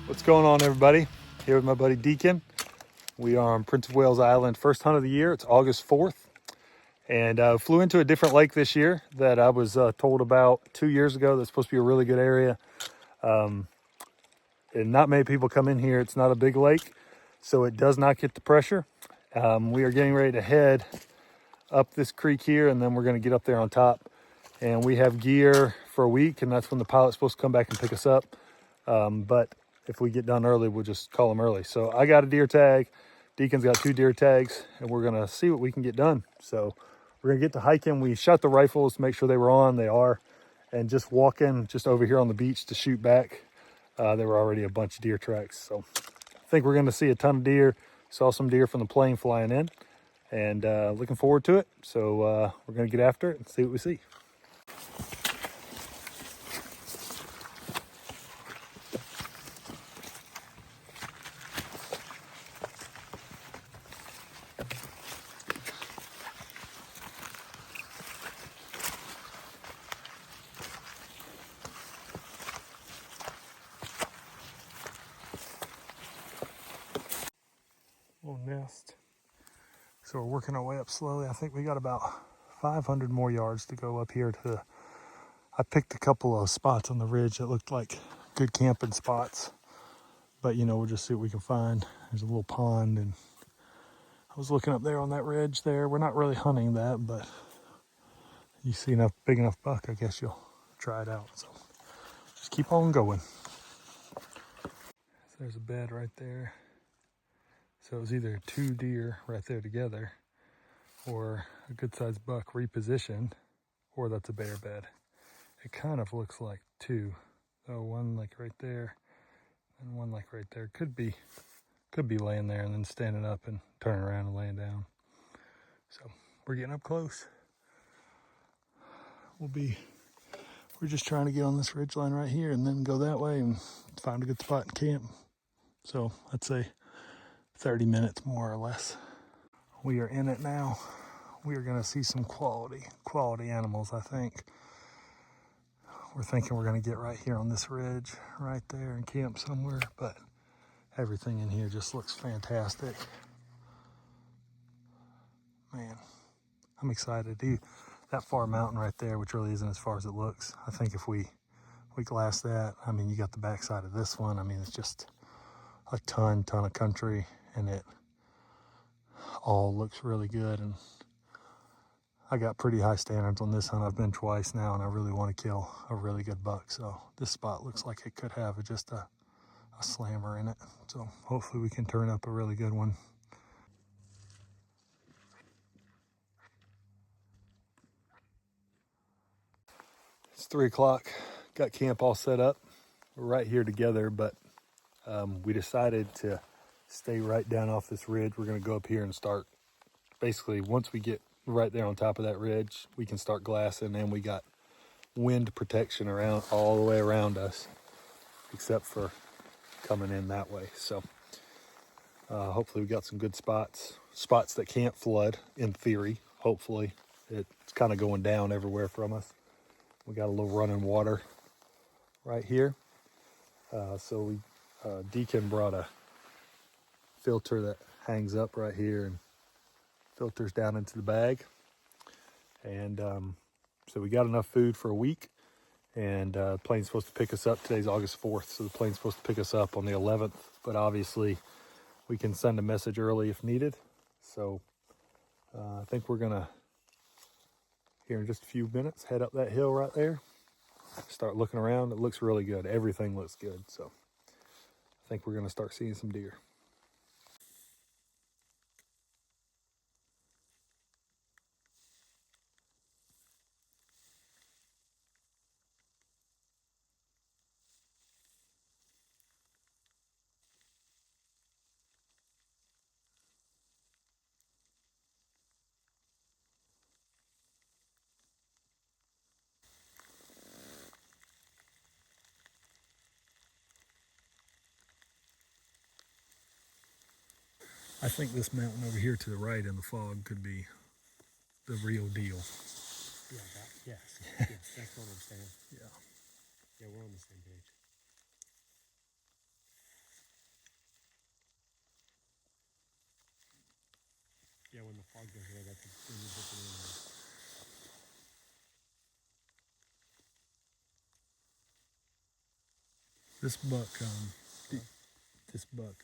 What's going on, everybody? Here with my buddy Deacon. We are on Prince of Wales Island, first hunt of the year. It's August 4th. And flew into a different lake this year that I was told about 2 years ago. That's supposed to be a really good area. And not many people come in here. It's not a big lake, so it does not get the pressure. We are getting ready to head up this creek here, and then we're going to get up there on top. And we have gear for a week, and that's when the pilot's supposed to come back and pick us up. But if we get done early, we'll just call them early. So I got a deer tag. Deacon's got 2 deer tags, and we're going to see what we can get done. So we're going to get to hiking. We shot the rifles to make sure they were on. They are. And just walking just over here on the beach to shoot back, there were already a bunch of deer tracks. So I think we're going to see a ton of deer. Saw some deer from the plane flying in, and looking forward to it. So we're going to get after it and see what we see. Little nest. So we're working our way up slowly. I think we got about 500 more yards to go up here to. I picked a couple of spots on the ridge that looked like good camping spots, but we'll just see what we can find. There's a little pond, and I was looking up there on that ridge there. We're not really hunting that, but you see enough big enough buck, I guess you'll try it out. So just keep on going. So there's a bed right there. So it was either 2 deer right there together, or a good sized buck repositioned, or that's a bear bed. It kind of looks like 2. So one like right there, and one like right there. Could be laying there and then standing up and turning around and laying down. So we're getting up close. We're just trying to get on this ridge line right here and then go that way and find a good spot and camp. So I'd say 30 minutes more or less. We are in it now. We are going to see some quality animals, I think. We're thinking we're going to get right here on this ridge right there and camp somewhere, but everything in here just looks fantastic. Man, I'm excited. That far mountain right there, which really isn't as far as it looks. I think if we glass that, I mean, you got the backside of this one. I mean, it's just a ton of country, and it all looks really good. And I got pretty high standards on this hunt. I've been twice now, and I really want to kill a really good buck. So this spot looks like it could have just a slammer in it. So hopefully we can turn up a really good one. It's 3 o'clock. Got camp all set up. We're right here together, but we decided to stay right down off this ridge. We're going to go up here and start. Basically, once we get right there on top of that ridge, we can start glassing, and we got wind protection around all the way around us, except for coming in that way. So hopefully we got some good spots that can't flood, in theory. Hopefully. It's kind of going down everywhere from us. We got a little running water right here. So Deacon brought a filter that hangs up right here and filters down into the bag. And so we got enough food for a week. And the plane's supposed to pick us up. Today's August 4th, so the plane's supposed to pick us up on the 11th. But obviously, we can send a message early if needed. So I think we're going to, here in just a few minutes, head up that hill right there. Start looking around. It looks really good. Everything looks good. So I think we're going to start seeing some deer. I think this mountain over here to the right in the fog could be the real deal. Yeah, yes, that's what I'm saying. Yeah. Yeah, we're on the same page. goes right up when you dip it in there. This buck, this buck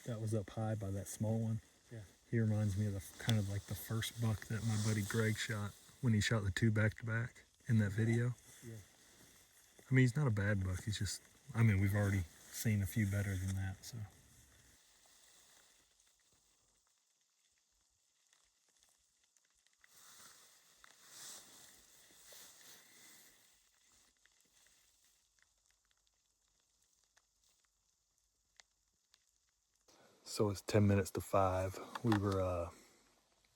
that was up high by that small one. Yeah. He reminds me of the kind of like the first buck that my buddy Greg shot when he shot the 2 back to back in that video. Yeah. I mean, he's not a bad buck. He's just, I mean, we've already seen a few better than that, so. So it's 10 minutes to 5. We were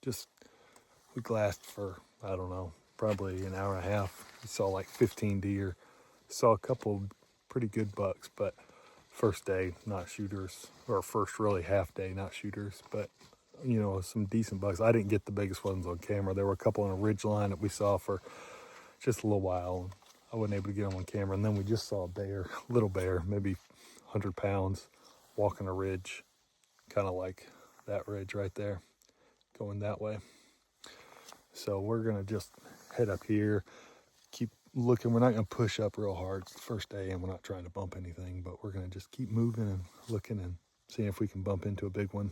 we glassed for, I don't know, probably an hour and a half. We saw like 15 deer. Saw a couple pretty good bucks, but first day, not shooters, or first really half day, not shooters, but you know, some decent bucks. I didn't get the biggest ones on camera. There were a couple on a ridge line that we saw for just a little while. I wasn't able to get them on camera. And then we just saw a bear, little bear, maybe 100 pounds, walking a ridge, kind of like that ridge right there, going that way. So we're going to just head up here, keep looking. We're not going to push up real hard. It's the first day and we're not trying to bump anything, but we're going to just keep moving and looking and seeing if we can bump into a big one.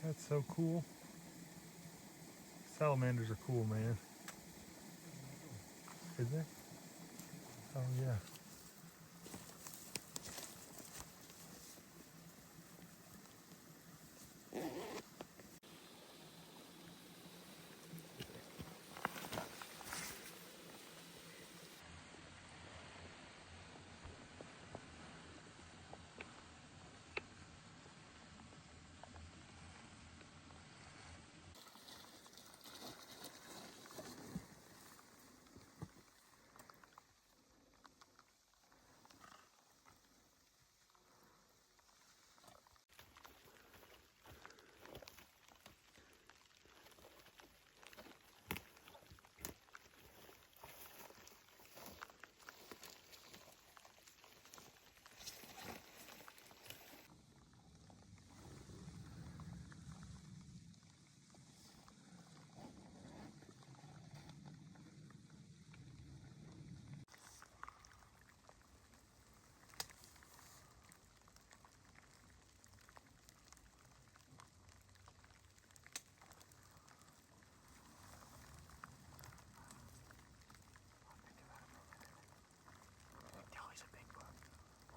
That's so cool. Salamanders are cool, man. Is there? Oh, yeah.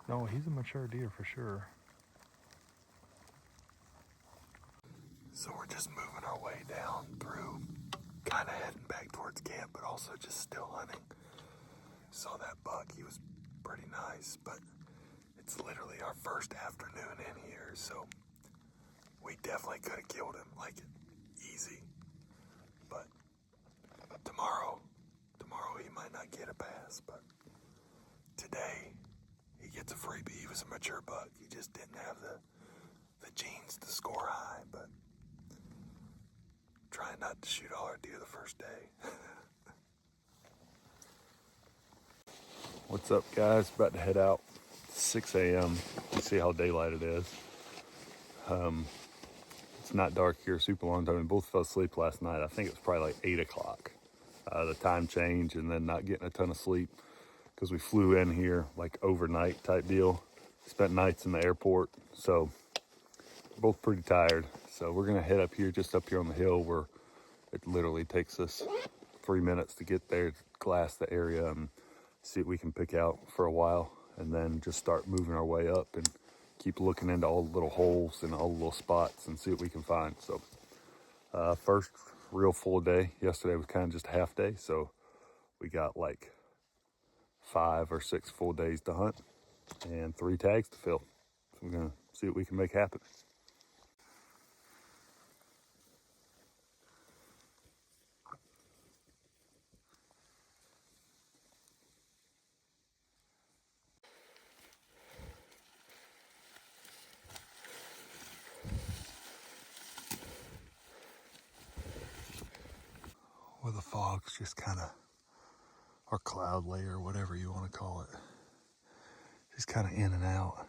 No, he's a mature deer for sure. So we're just moving our way down through, kind of heading back towards camp, but also just still hunting. Saw that buck, he was pretty nice, but it's literally our first afternoon in here, so we definitely could have killed him, like easy. But tomorrow he might not get a pass, but today he gets a freebie. He was a mature buck. He just didn't have the genes to score high, but trying not to shoot all our deer the first day. What's up, guys? About to head out. 6 a.m. You see how daylight it is. It's not dark here super long time. We both fell asleep last night. I think it was probably like 8 o'clock. The time change and then not getting a ton of sleep because we flew in here like overnight type deal. Spent nights in the airport. So both pretty tired. So we're going to head up here, just up here on the hill where it literally takes us 3 minutes to get there, glass the area and see what we can pick out for a while. And then just start moving our way up and keep looking into all the little holes and all the little spots and see what we can find. So first real full day. Yesterday was kind of just a half day. So we got like 5 or 6 full days to hunt and 3 tags to fill. So we're going to see what we can make happen. where the fog's just kind of, or cloud layer, whatever you want to call it, just kind of in and out.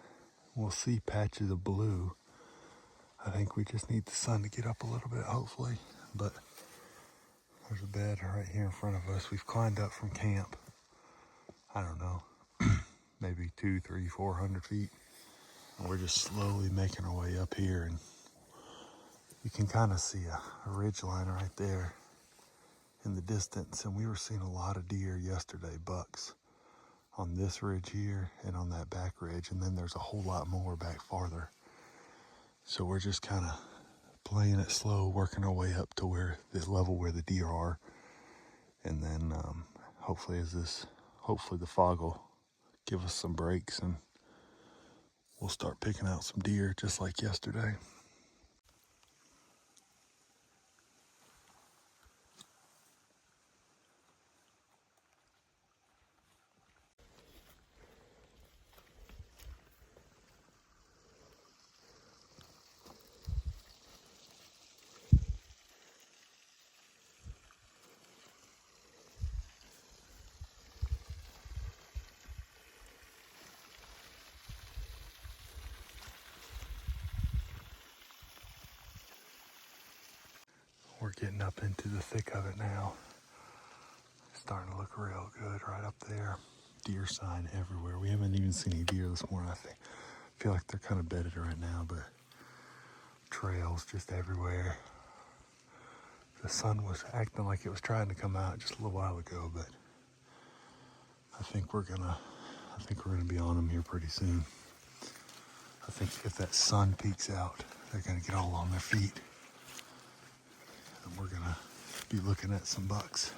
We'll see patches of blue. I think we just need the sun to get up a little bit, hopefully. But there's a bed right here in front of us. We've climbed up from camp, I don't know, maybe 200, 300, 400 feet. And we're just slowly making our way up here. And you can kind of see a ridge line right there in the distance. And we were seeing a lot of deer yesterday, bucks, on this ridge here and on that back ridge. And then there's a whole lot more back farther. So we're just kind of playing it slow, working our way up to where the level where the deer are. And then hopefully the fog will give us some breaks and we'll start picking out some deer just like yesterday. We're getting up into the thick of it now. It's starting to look real good right up there. Deer sign everywhere. We haven't even seen any deer this morning, I think. I feel like they're kind of bedded right now, but trails just everywhere. The sun was acting like it was trying to come out just a little while ago, but I think we're gonna be on them here pretty soon. I think if that sun peeks out, they're gonna get all on their feet. And we're gonna be looking at some bucks.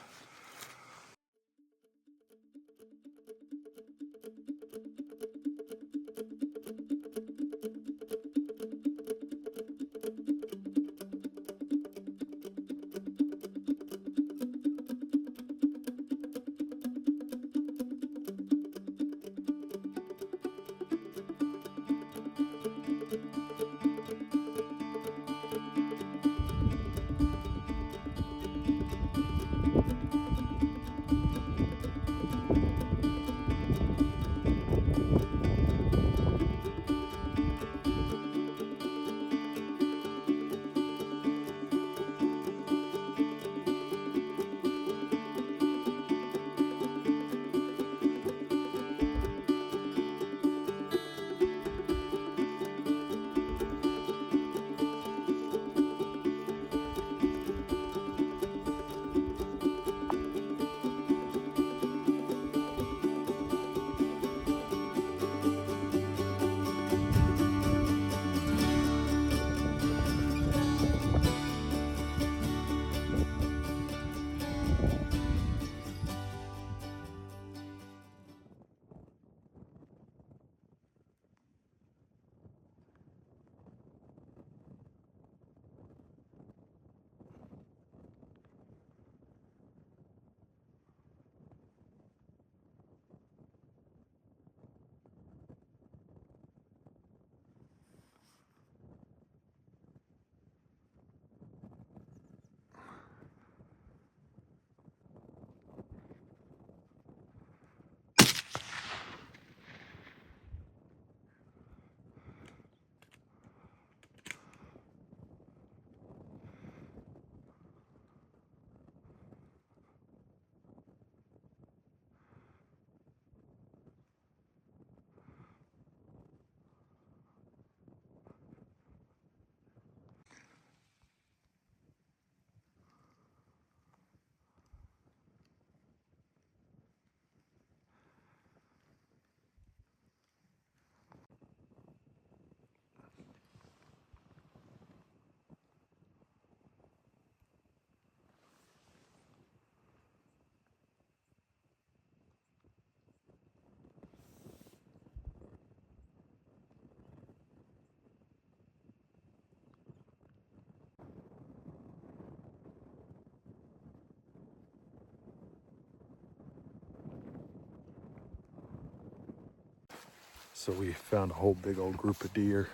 So we found a whole big old group of deer,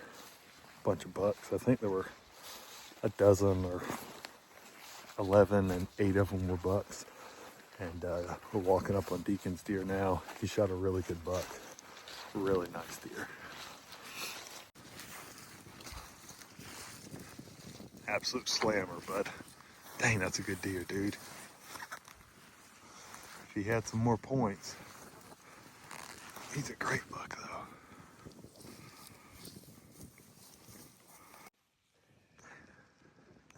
a bunch of bucks. I think there were a dozen or 11 and 8 of them were bucks. And we're walking up on Deacon's deer now. He shot a really good buck. Really nice deer. Absolute slammer, bud. Dang, that's a good deer, dude. If he had some more points, he's a great buck, though.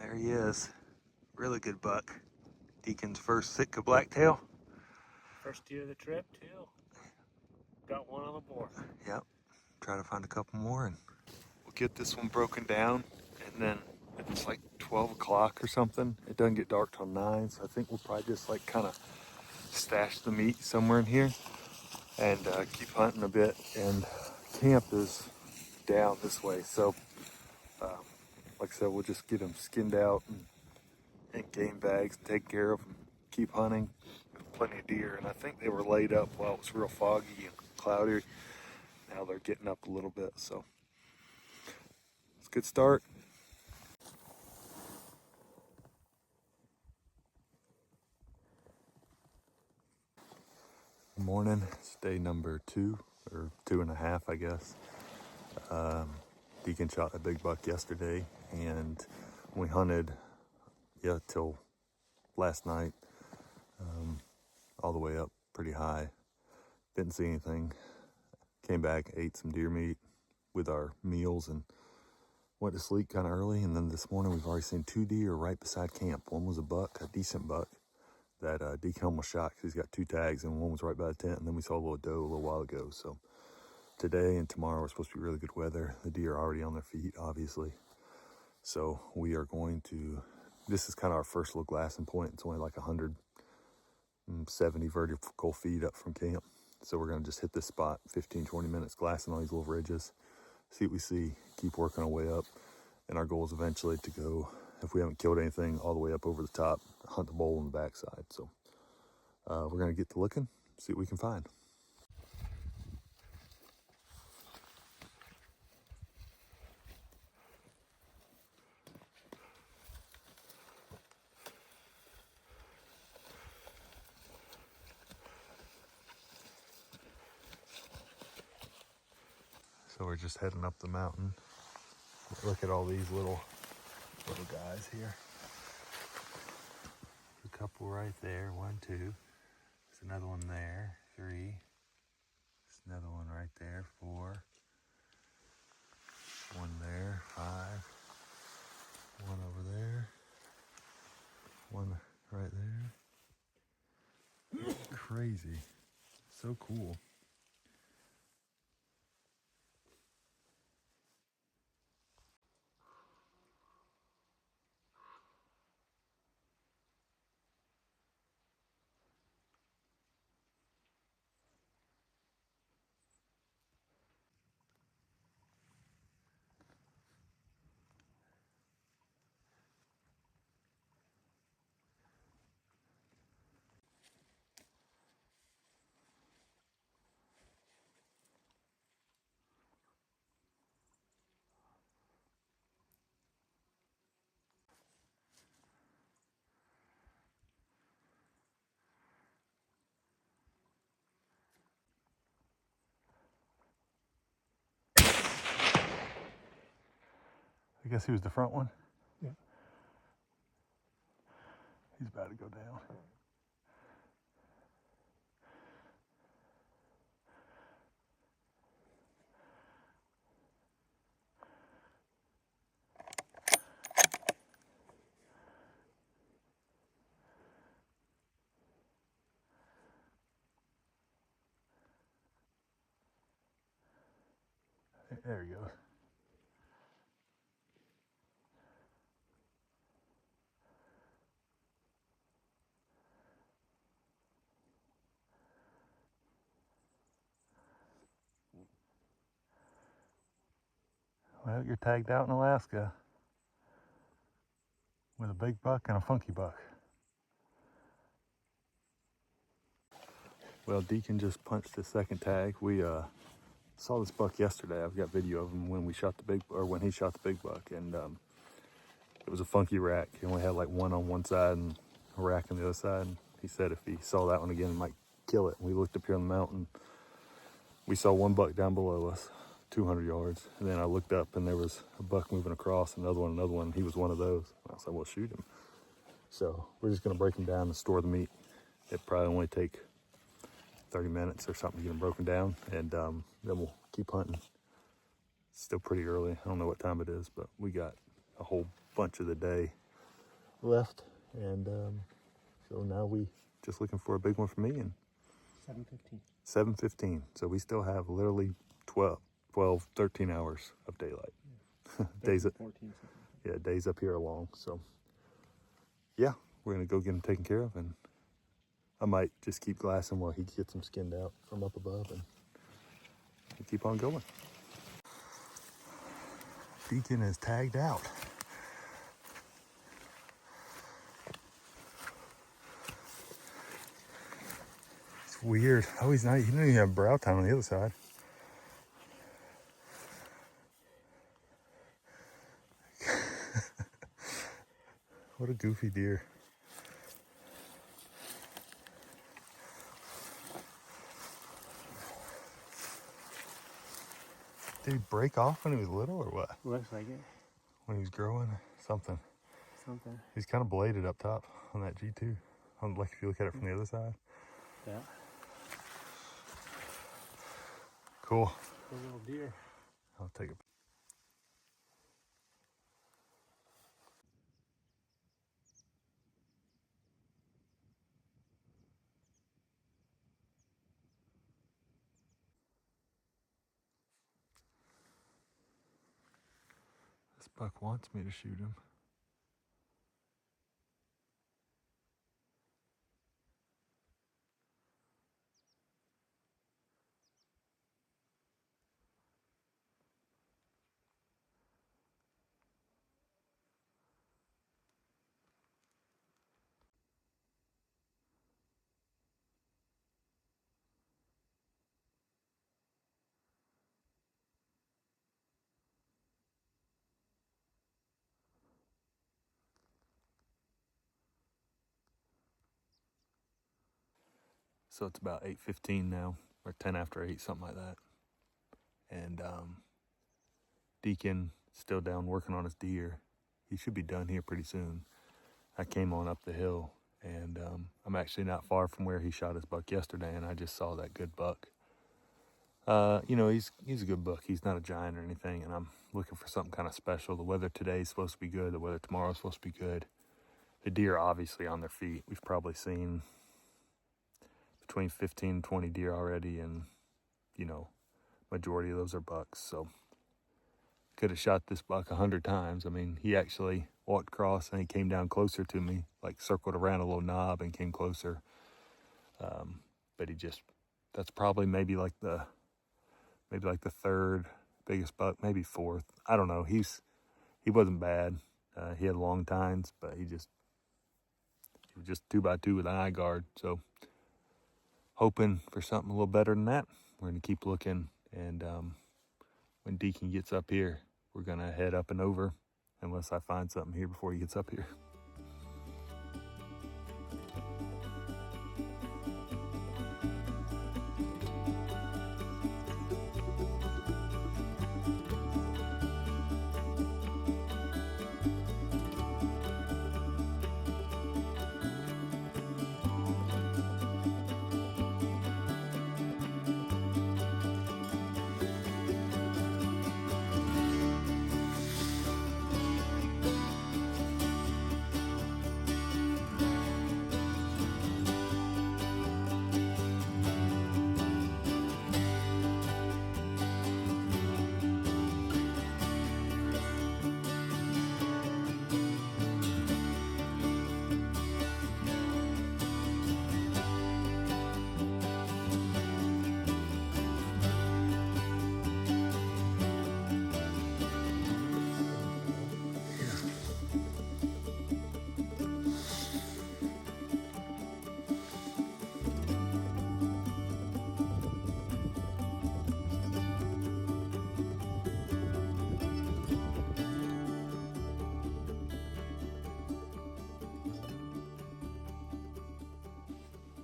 There he is. Really good buck. Deacon's first Sitka Blacktail. First deer of the trip, too. Got one on the board. Yep. Try to find a couple more, and we'll get this one broken down, and then it's like 12 o'clock or something. It doesn't get dark till 9, so I think we'll probably just like kind of stash the meat somewhere in here and keep hunting a bit. And camp is down this way, so like I said, we'll just get them skinned out and in game bags, take care of them, keep hunting. Plenty of deer, and I think they were laid up while it was real foggy and cloudy. Now they're getting up a little bit, so it's a good start. Good morning. It's day number 2 or 2.5, I guess. Deacon shot a big buck yesterday, and we hunted till last night, all the way up pretty high. Didn't see anything. Came back, ate some deer meat with our meals, and went to sleep kind of early. And then this morning we've already seen 2 deer right beside camp. One was a buck, a decent buck that Deacon almost shot because he's got 2 tags, and one was right by the tent. And then we saw a little doe a little while ago. So today and tomorrow are supposed to be really good weather. The deer are already on their feet, obviously. So we are going to, this is kind of our first little glassing point. It's only like 170 vertical feet up from camp. So we're going to just hit this spot, 15, 20 minutes glassing all these little ridges, see what we see, keep working our way up. And our goal is eventually to go, if we haven't killed anything, all the way up over the top, hunt the bowl on the backside. So we're going to get to looking, see what we can find. So we're just heading up the mountain. Look at all these little guys here. A couple right there, 1, 2. There's another one there, 3. There's another one right there, 4. One there, 5. One over there. One right there. Crazy. So cool. I guess he was the front one. Yeah. He's about to go down. There he goes. Well, you're tagged out in Alaska with a big buck and a funky buck. Well, Deacon just punched his second tag. We saw this buck yesterday. I've got video of him when we shot the big, or when he shot the big buck, and it was a funky rack. He only had like one on one side and a rack on the other side. And he said if he saw that one again, he might kill it. And we looked up here on the mountain. We saw one buck down below us, 200 yards. And then I looked up and there was a buck moving across, another one. He was one of those. And I said, well, shoot him. So we're just gonna break him down and store the meat. It probably only take 30 minutes or something to get him broken down. And then we'll keep hunting. It's still pretty early. I don't know what time it is, but we got a whole bunch of the day left. And so now we just looking for a big one for me. And 7:15. 7:15. So we still have literally 12, 13 hours of daylight. Yeah. Days, 14. yeah, days up here are long. So yeah, we're gonna go get him taken care of, and I might just keep glassing while he gets him skinned out from up above, and keep on going. Deacon is tagged out. It's weird. Oh, he's not. He didn't even have brow tine on the other side. What a goofy deer. Did he break off when he was little or what? Looks like it. When he was growing? Something. Something. He's kind of bladed up top on that G2. Like if you look at it from the other side. Yeah. Cool. A little deer. I'll take it. This buck wants me to shoot him. So it's about 8:15 now, or 10 after 8, something like that. And Deacon still down working on his deer. He should be done here pretty soon. I came on up the hill, and I'm actually not far from where he shot his buck yesterday, and I just saw that good buck. You know, he's a good buck. He's not a giant or anything, and I'm looking for something kind of special. The weather today is supposed to be good. The weather tomorrow is supposed to be good. The deer are obviously on their feet. We've probably seen between 15 and 20 deer already, and, you know, majority of those are bucks. So could have shot this buck 100 times. I mean, he actually walked across and he came down closer to me, like circled around a little knob and came closer. But that's probably maybe like the third biggest buck, maybe fourth. I don't know. He wasn't bad. He had long tines, but he was just 2x2 with an eye guard. So hoping for something a little better than that. We're going to keep looking, and when Deacon gets up here, we're going to head up and over, unless I find something here before he gets up here.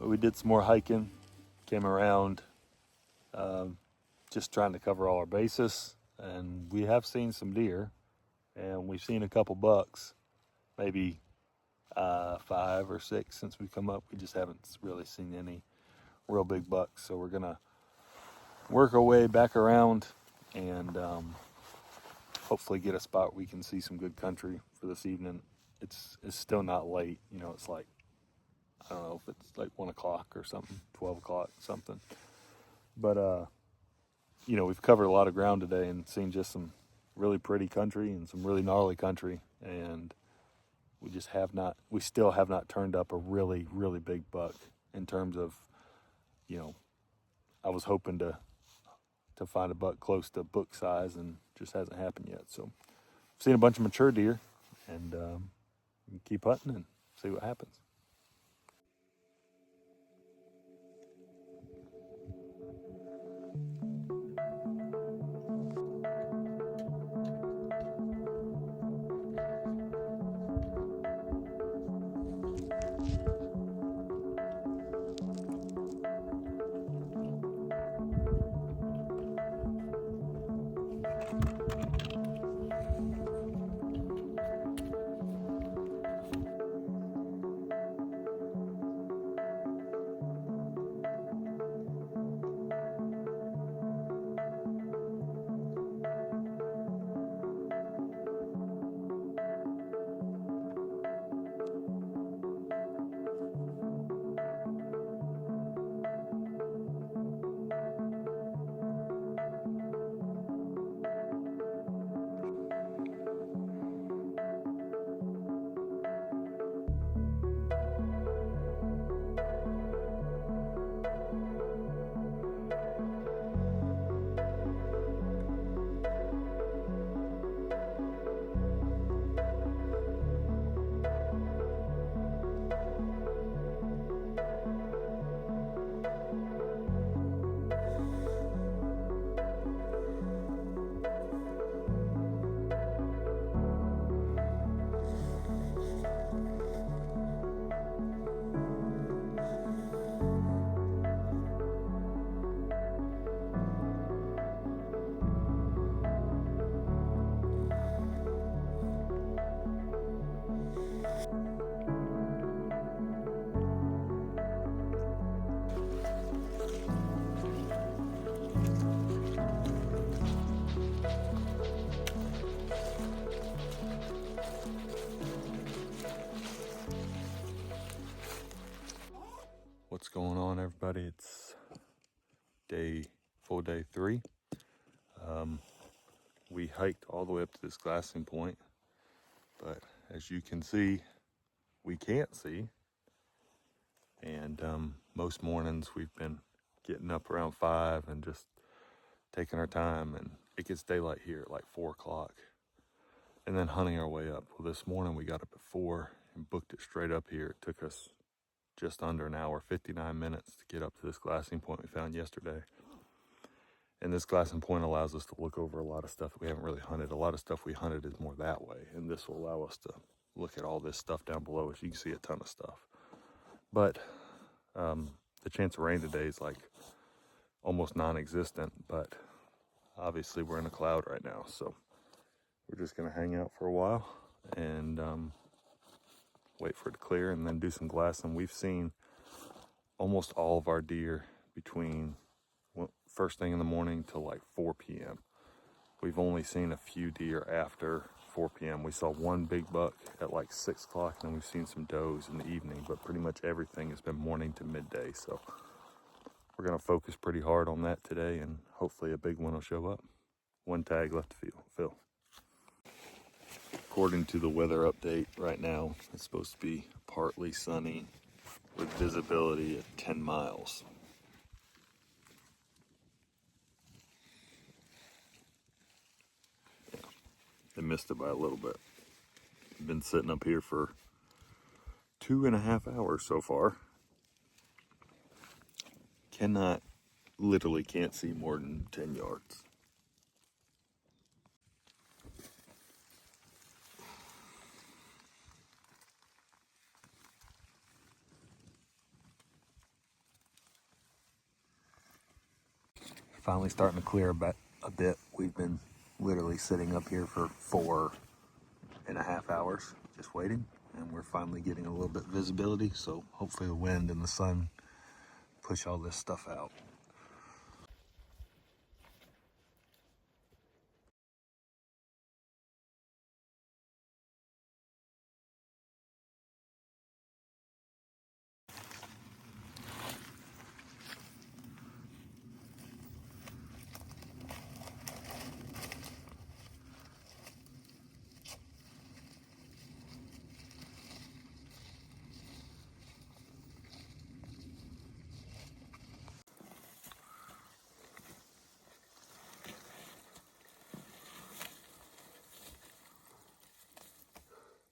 But we did some more hiking, came around, just trying to cover all our bases. And we have seen some deer, and we've seen a couple bucks, maybe 5 or 6 since we come up. We just haven't really seen any real big bucks. So we're gonna work our way back around and hopefully get a spot we can see some good country for this evening. It's still not late, you know. It's like, I don't know if it's like 1 o'clock or something, 12 o'clock something. But you know, we've covered a lot of ground today and seen just some really pretty country and some really gnarly country, and we still have not turned up a really, really big buck in terms of, you know, I was hoping to find a buck close to book size, and just hasn't happened yet. So I've seen a bunch of mature deer, and keep hunting and see what happens. What's going on, everybody? It's full day 3. We hiked all the way up to this glassing point, but as you can see, we can't see. And most mornings we've been getting up around 5 and just taking our time, and it gets daylight here at like 4 o'clock, and then hunting our way up. Well, this morning we got up at 4 and booked it straight up here. It took us just under an hour, 59 minutes to get up to this glassing point we found yesterday. And this glassing point allows us to look over a lot of stuff that we haven't really hunted. A lot of stuff we hunted is more that way, and this will allow us to look at all this stuff down below us. You can see a ton of stuff. But the chance of rain today is like almost non-existent, but obviously we're in a cloud right now, so we're just gonna hang out for a while and wait for it to clear and then do some glassing. We've seen almost all of our deer between first thing in the morning till like 4 p.m. We've only seen a few deer after 4 p.m. We saw one big buck at like 6 o'clock, and then we've seen some does in the evening, but pretty much everything has been morning to midday. So we're gonna focus pretty hard on that today, and hopefully a big one will show up. 1 tag left to fill. According to the weather update right now, it's supposed to be partly sunny with visibility at 10 miles. They missed it by a little bit. Been sitting up here for 2.5 hours so far. Literally can't see more than 10 yards. finally starting to clear a bit. We've been literally sitting up here for 4.5 hours just waiting, and we're finally getting a little bit of visibility, so hopefully the wind and the sun push all this stuff out.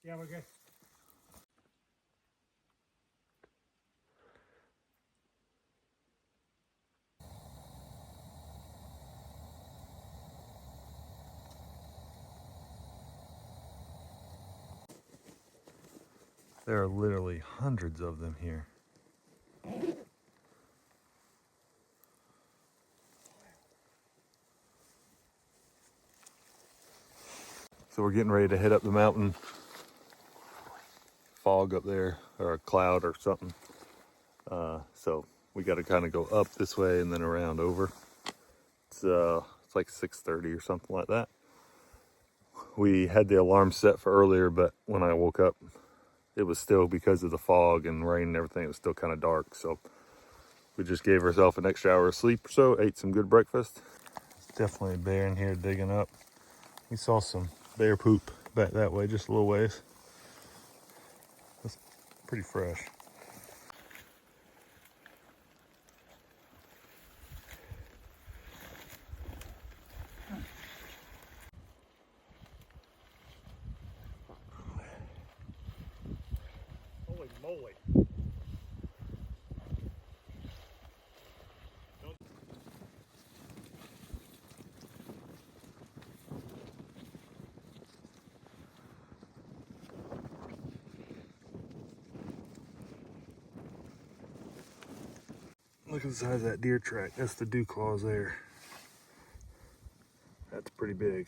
Yeah, we're good. There are literally hundreds of them here. So we're getting ready to head up the mountain. Fog up there, or a cloud or something. So we got to kind of go up this way and then around over. It's like 6:30 or something like that. We had the alarm set for earlier, but when I woke up, it was still, because of the fog and rain and everything, it was still kind of dark. So we just gave ourselves an extra hour of sleep or so, ate some good breakfast. There's definitely a bear in here digging up. We saw some bear poop back that way, just a little ways. That's pretty fresh. Holy moly. Look at the size of that deer track. That's the dew claws there. That's pretty big.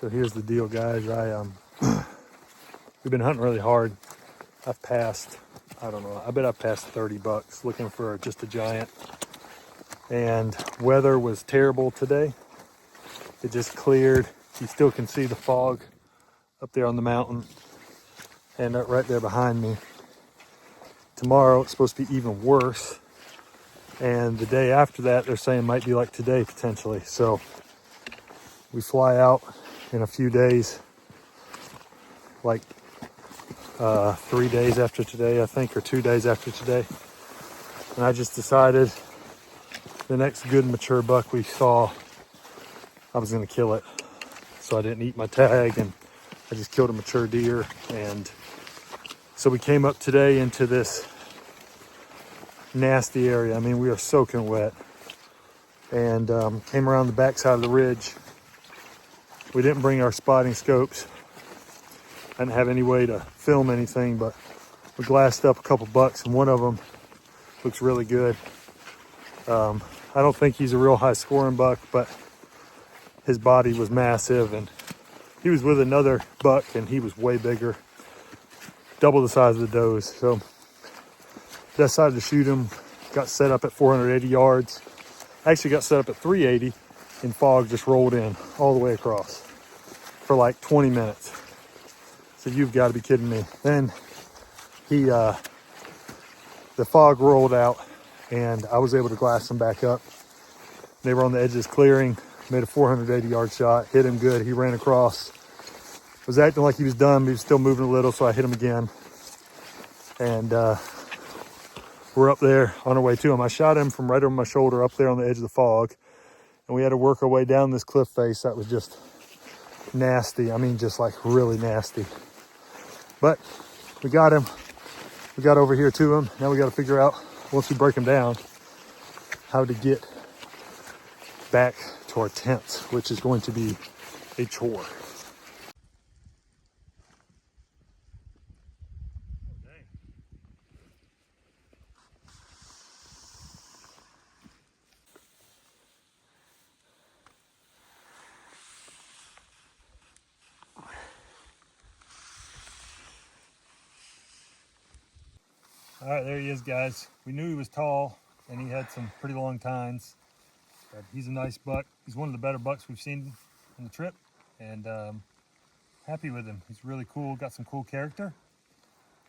So here's the deal, guys. We've been hunting really hard. I've passed, I don't know, I bet I've passed 30 bucks looking for just a giant. And weather was terrible today. It just cleared. You still can see the fog up there on the mountain and right there behind me. Tomorrow it's supposed to be even worse. And the day after that, they're saying might be like today potentially. So we fly out in a few days, like 3 days after today, I think, or 2 days after today. And I just decided the next good mature buck we saw, I was gonna kill it. So I didn't eat my tag, and I just killed a mature deer. And so we came up today into this nasty area. I mean, we are soaking wet. And came around the backside of the ridge. We didn't bring our spotting scopes. I didn't have any way to film anything, but we glassed up a couple bucks, and one of them looks really good. I I don't think he's a real high scoring buck, but his body was massive, and he was with another buck and he was way bigger, double the size of the does. So decided to shoot him, got set up at 480 yards. Actually got set up at 380 and fog just rolled in all the way across for like 20 minutes. So you've got to be kidding me. Then the fog rolled out and I was able to glass them back up. They were on the edge of this clearing, made a 480 yard shot, hit him good. He ran across, was acting like he was done, but he was still moving a little, so I hit him again. And we're up there on our way to him. I shot him from right over my shoulder up there on the edge of the fog, and we had to work our way down this cliff face that was just nasty. I mean, just like really nasty. But we got him. We got over here to him. Now we got to figure out, once we break him down, how to get back to our tents, which is going to be a chore. All right, there he is, guys. We knew he was tall and he had some pretty long tines, but he's a nice buck. He's one of the better bucks we've seen on the trip, and happy with him. He's really cool, got some cool character.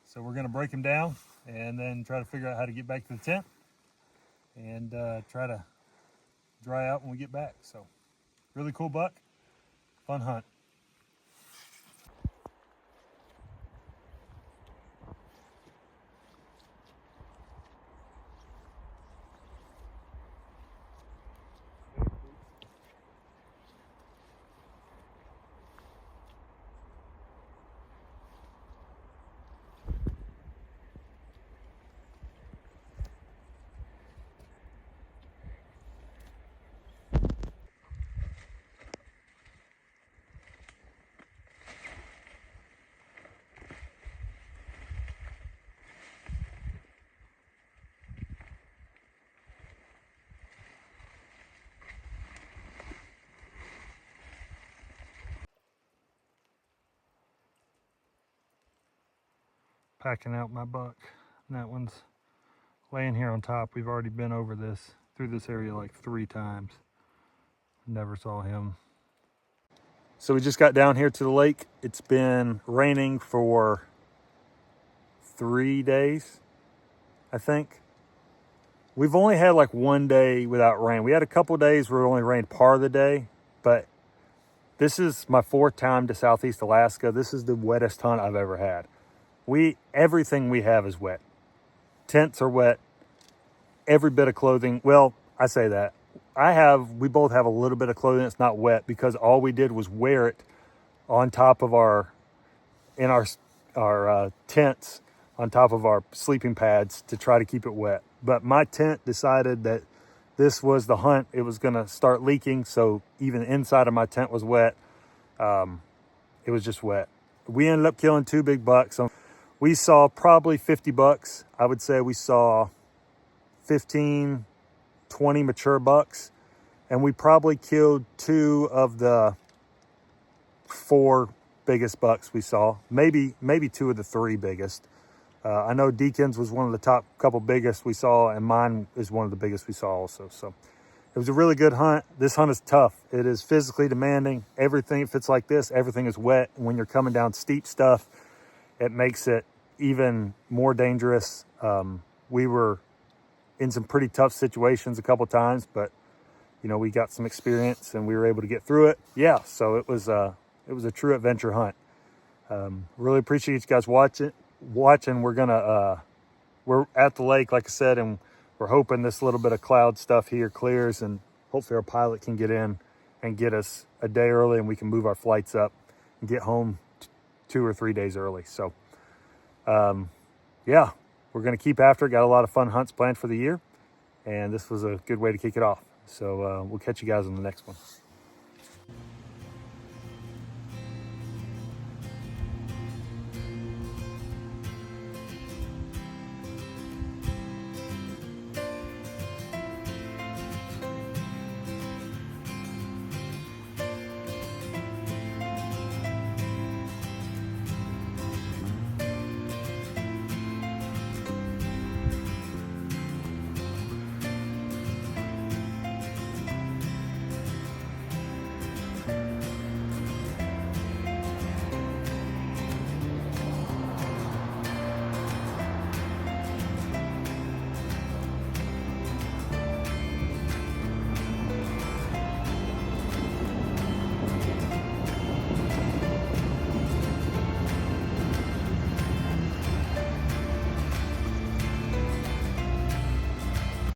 So we're gonna break him down and then try to figure out how to get back to the tent and try to dry out when we get back. So really cool buck, fun hunt. Packing out my buck. And that one's laying here on top. We've already been over this, through this area like 3 times. Never saw him. So we just got down here to the lake. It's been raining for 3 days, I think. We've only had like 1 day without rain. We had a couple days where it only rained part of the day, but this is my 4th time to Southeast Alaska. This is the wettest hunt I've ever had. Everything we have is wet. Tents are wet. Every bit of clothing. Well, I say that. We both have a little bit of clothing that's not wet because all we did was wear it on top of our tents, on top of our sleeping pads to try to keep it wet. But my tent decided that this was the hunt. It was gonna start leaking, so even inside of my tent was wet. It was just wet. We ended up killing 2 big bucks. We saw probably 50 bucks. I would say we saw 15, 20 mature bucks, and we probably killed 2 of the 4 biggest bucks we saw, maybe 2 of the 3 biggest. I know Deacon's was one of the top couple biggest we saw, and mine is one of the biggest we saw also. So it was a really good hunt. This hunt is tough. It is physically demanding. Everything, if it's like this, everything is wet. And when you're coming down steep stuff, it makes it even more dangerous. We were in some pretty tough situations a couple times, but you know, we got some experience and we were able to get through it. Yeah, so it was a true adventure hunt. Really appreciate you guys watching. We're at the lake, like I said, and we're hoping this little bit of cloud stuff here clears, and hopefully our pilot can get in and get us a day early, and we can move our flights up and get home 2 or 3 days early. So yeah, we're going to keep after it. Got a lot of fun hunts planned for the year, and this was a good way to kick it off. So we'll catch you guys on the next one.